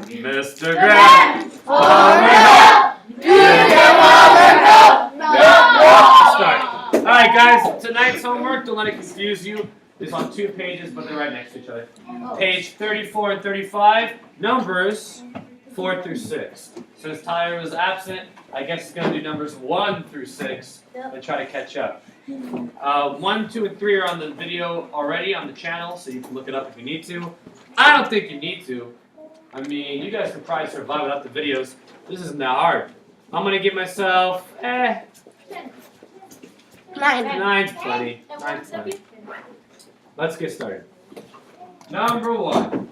Mr. Grant, Start. Alright guys, tonight's homework, don't let it confuse you, is on 2 pages, but they're right next to each other. Page 34 and 35, numbers 4 through 6. Since Tyler was absent, I guess it's going to do numbers 1 through 6 and try to catch up. 1, 2, and 3 are on the video already on the channel, so you can look it up if you need to. I don't think you need to. I mean, you guys can probably survive without the videos. This isn't that hard. I'm going to give myself, 9's plenty. 9's plenty. Let's get started. Number 1.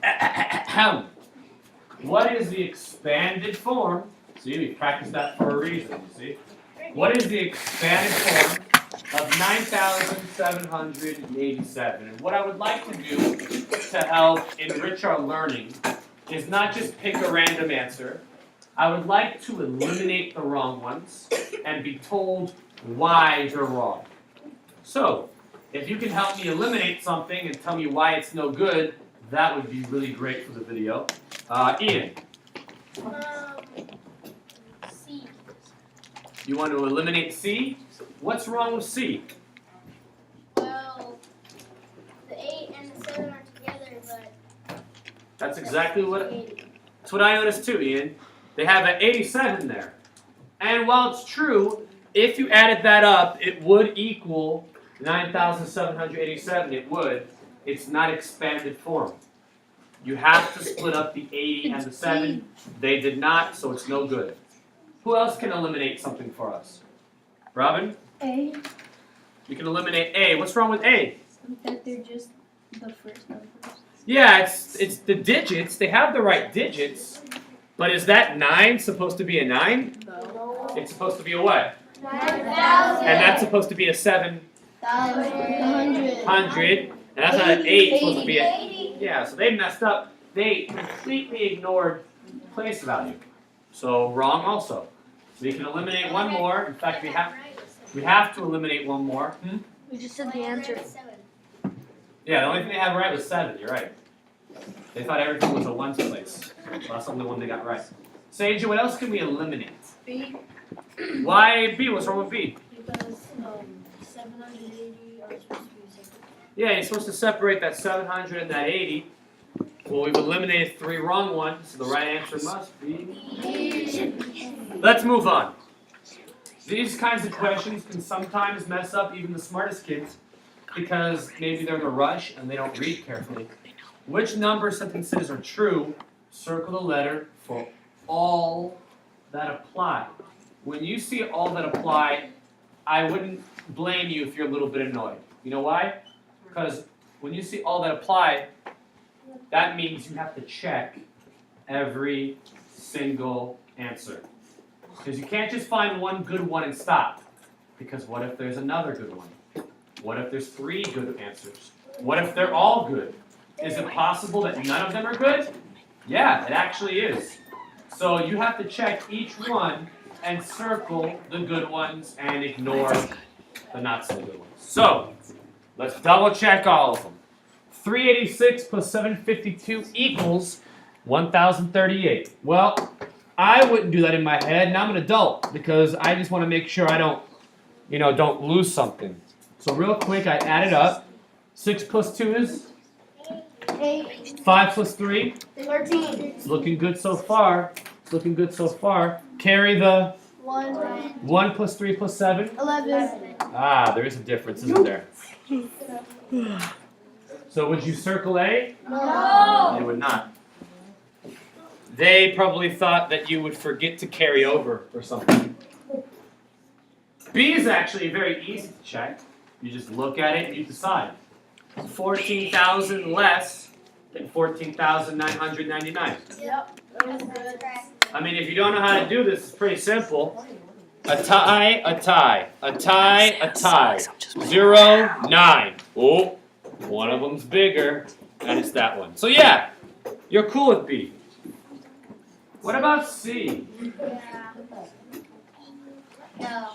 What is the expanded form? See, we practiced that for a reason, you see? What is the expanded form of 9,787? And what I would like to do to help enrich our learning is not just pick a random answer. I would like to eliminate the wrong ones and be told why they're wrong. So, if you can help me eliminate something and tell me why it's no good, that would be really great for the video. Ian. C. You want to eliminate C? What's wrong with C? Well, the 8 and the 7 are together, but... That's exactly that's what I noticed too, Ian. They have an 87 there. And while it's true, if you added that up, it would equal 9,787. It would. It's not expanded form. You have to split up the 80 and the 7. They did not, so it's no good. Who else can eliminate something for us? Robin? A. You can eliminate A. What's wrong with A? That they're just the first numbers. Yeah, it's the digits. They have the right digits. But is that 9 supposed to be a 9? No. It's supposed to be a what? 9,000. And that's supposed to be a 700. And that's not an 8. It's supposed to be a... Yeah, so they messed up. They completely ignored place value. So wrong also. So you can eliminate one more. In fact, we have to eliminate one more. We just said the answer. Yeah, the only thing they had right was 7. You're right. They thought everything was a 1's place. So that's the only one they got right. Sage, what else can we eliminate? B. Why B? What's wrong with B? Because 780 are supposed to be separate. Yeah, you're supposed to separate that 700 and that 80. Well, we've eliminated 3 wrong ones, so the right answer must be... Let's move on. These kinds of questions can sometimes mess up even the smartest kids because maybe they're in a rush and they don't read carefully. Which number sentences are true? Circle the letter for all that apply. When you see all that apply, I wouldn't blame you if you're a little bit annoyed. You know why? Because when you see all that apply, that means you have to check every single answer. Because you can't just find one good one and stop. Because what if there's another good one? What if there's 3 good answers? What if they're all good? Is it possible that none of them are good? Yeah, it actually is. So you have to check each one and circle the good ones and ignore the not so good ones. So, let's double check all of them. 386 plus 752 equals 1,038. Well, I wouldn't do that in my head, and I'm an adult because I just want to make sure I don't lose something. So real quick, I add it up. 6 plus 2 is? 8. 5 plus 3? 13. It's looking good so far. It's looking good so far. Carry the 1. 1 plus 3 plus 7? 11. Ah, there is a difference, isn't there? So would you circle A? No. They would not. They probably thought that you would forget to carry over or something. B is actually very easy to check. You just look at it and you decide. 14,000 less than 14,999. Yep. I mean, if you don't know how to do this, it's pretty simple. A tie, a tie, a tie, a tie. 0, 9. Oh, one of them's bigger, and it's that one. So yeah, you're cool with B. What about C? No.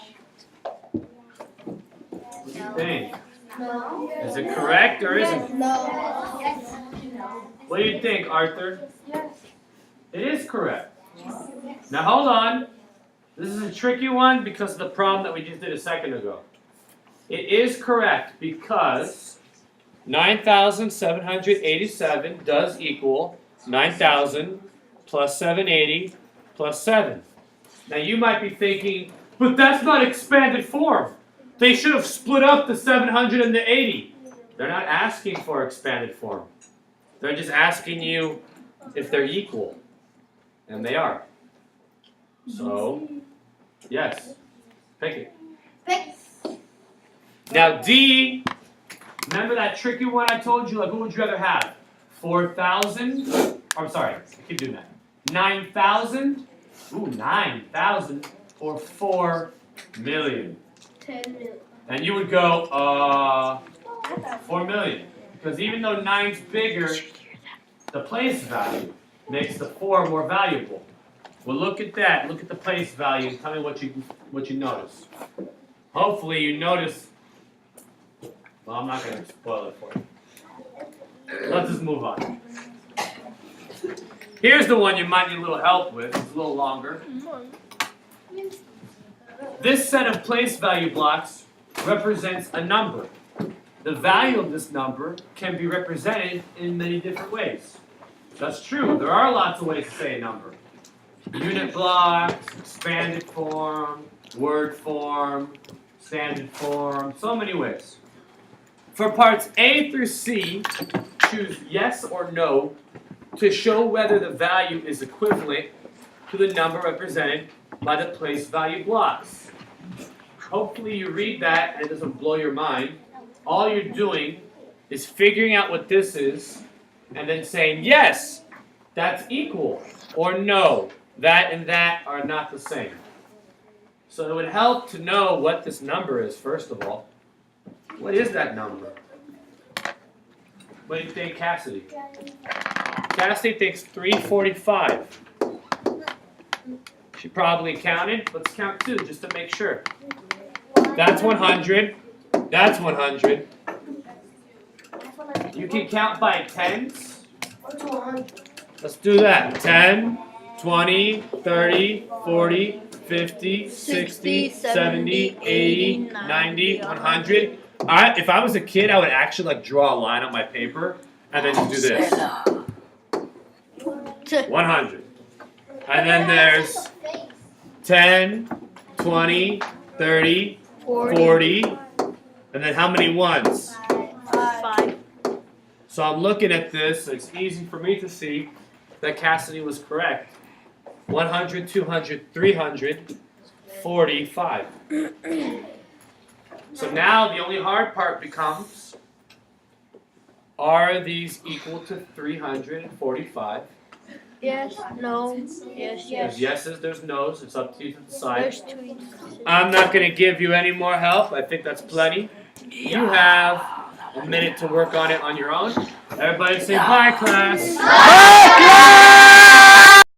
What do you think? No. Is it correct or isn't it? No. What do you think, Arthur? Yes. It is correct. Now hold on. This is a tricky one because of the problem that we just did a second ago. It is correct because 9,787 does equal 9,000 plus 780 plus 7. Now you might be thinking, but that's not expanded form. They should have split up the 700 and the 80. They're not asking for expanded form. They're just asking you if they're equal. And they are. So, yes. Pick it. Pick. Now D, remember that tricky one I told you? Like, who would you rather have? 4,000? I'm sorry, keep doing that. 9,000? Ooh, 9,000 or 4 million? 10 million. And you would go, 4 million. Because even though 9's bigger, the place value makes the 4 more valuable. Well, look at that. Look at the place value and tell me what you notice. Hopefully you notice. Well, I'm not going to spoil it for you. Let's just move on. Here's the one you might need a little help with. It's a little longer. This set of place value blocks represents a number. The value of this number can be represented in many different ways. That's true. There are lots of ways to say a number. Unit blocks, expanded form, word form, standard form, so many ways. For parts A through C, choose yes or no to show whether the value is equivalent to the number represented by the place value blocks. Hopefully you read that and it doesn't blow your mind. All you're doing is figuring out what this is and then saying, yes, that's equal, or no, that and that are not the same. So it would help to know what this number is, first of all. What is that number? What do you think, Cassidy? Cassidy thinks 345. She probably counted. Let's count two, just to make sure. That's 100. That's 100. You can count by tens. Let's do that. 10, 20, 30, 40, 50, 60, 70, 80, 90, 100. If I was a kid, I would actually draw a line on my paper and then just do this. 100. And then there's 10, 20, 30, 40. And then how many ones? 5. So I'm looking at this, so it's easy for me to see that Cassidy was correct. 100, 200, 300, 45. So now the only hard part becomes, are these equal to 345? Yes, no, yes, There's yes. yeses, there's nos, it's up to you to decide. There's 2. I'm not going to give you any more help, I think that's plenty. You have a minute to work on it on your own. Everybody say bye, class. Bye, class!